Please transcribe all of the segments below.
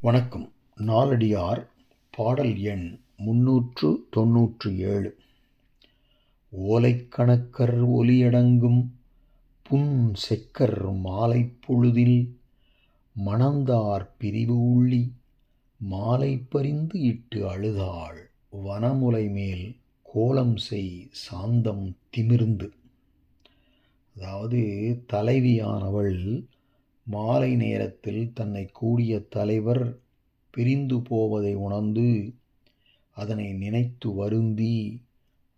வணக்கம். நாலடியார் பாடல் எண் 397. ஓலைக்கணக்கர் ஒலியடங்கும் புன்செக்கர் மாலைப் பொழுதில் மணந்தார் பிரிவு உள்ளி மாலை பரிந்து இட்டு அழுதாள் வனமுலைமேல் கோலம் செய் சாந்தம் திமிர்ந்து. அதாவது தலைவியானவள் மாலை நேரத்தில் தன்னை கூடிய தலைவர் பிரிந்து போவதை உணர்ந்து அதனை நினைத்து வருந்தி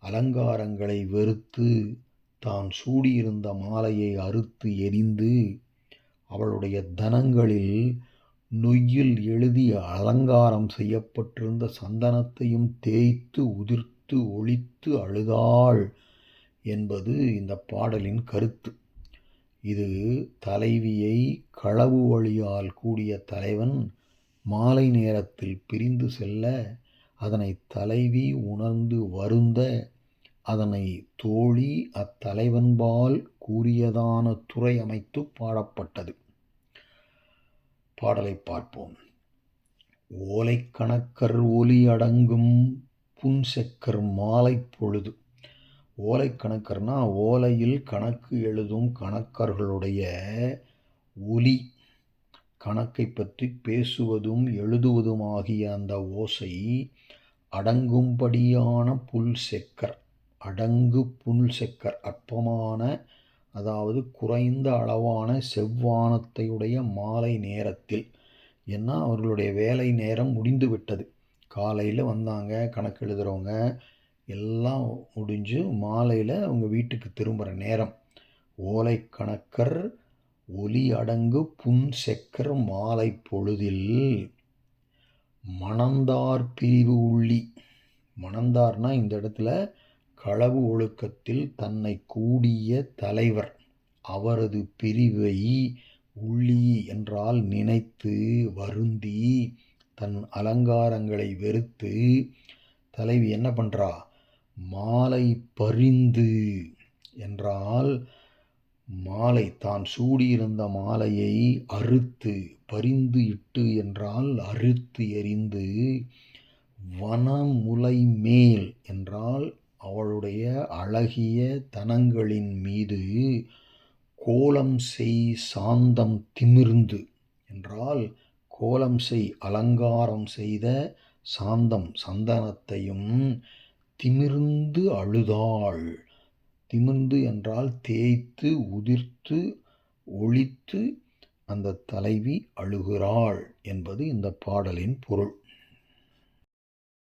அலங்காரங்களை வெறுத்து தான் சூடியிருந்த மாலையை அறுத்து எரிந்து அவளுடைய தனங்களில் நொய்யில் எழுதி அலங்காரம் செய்யப்பட்டிருந்த சந்தனத்தையும் தேய்த்து உதிர்த்து ஒழித்து அழுதாள் என்பது இந்த பாடலின் கருத்து. இது தலைவியை களவு வழியால் கூடிய தலைவன் மாலை நேரத்தில் பிரிந்து செல்ல அதனை தலைவி உணர்ந்து வருந்த அதனை தோழி அத்தலைவன்பால் கூறியதான துறை அமைத்து பாடப்பட்டது. பாடலை பார்ப்போம். ஓலைக்கணக்கர் ஒலி அடங்கும் புன்செக்கர் மாலை பொழுது. ஓலைக்கணக்கர்னா ஓலையில் கணக்கு எழுதும் கணக்கர்களுடைய ஒலி, கணக்கை பற்றி பேசுவதும் எழுதுவதுமாகிய அந்த ஓசை அடங்கும்படியான புல்செக்கர், அடங்கு புல்செக்கர் அற்பமான அதாவது குறைந்த அளவான செவ்வானத்தையுடைய மாலை நேரத்தில். ஏன்னா அவர்களுடைய வேலை நேரம் முடிந்து விட்டது. காலையில் வந்தாங்க, கணக்கு எழுதுகிறவங்க எல்லாம் முடிஞ்சு மாலையில் அவங்க வீட்டுக்கு திரும்புகிற நேரம். ஓலை கணக்கர் ஒலி அடங்கு புன்செக்கர் மாலை பொழுதில் மணந்தார் பிரிவு உள்ளி. மணந்தார்னா இந்த இடத்துல களவு ஒழுக்கத்தில் தன்னை கூடிய தலைவர் அவரது பிரிவை உள்ளி என்றால் நினைத்து வருந்தி தன் அலங்காரங்களை வெறுத்து தலைவி என்ன பண்ணுறா? மாலை பரிந்து என்றால் மாலை தான் சூடியிருந்த மாலையை அறுத்து, பரிந்து இட்டு என்றால் அறுத்து எறிந்து, வனமுலை மேல் என்றால் அவளுடைய அழகிய தனங்களின் மீது, கோலம் செய் சாந்தம் திமிர்ந்து என்றால் கோலம் செய் அலங்காரம் செய்த சாந்தம் சந்தனத்தையும் திமிர்ந்து அழுதாள். திமிர்ந்து என்றால் தேய்த்து உதிர்த்து ஒழித்து அந்த தலைவி அழுகிறாள் என்பது இந்த பாடலின் பொருள்.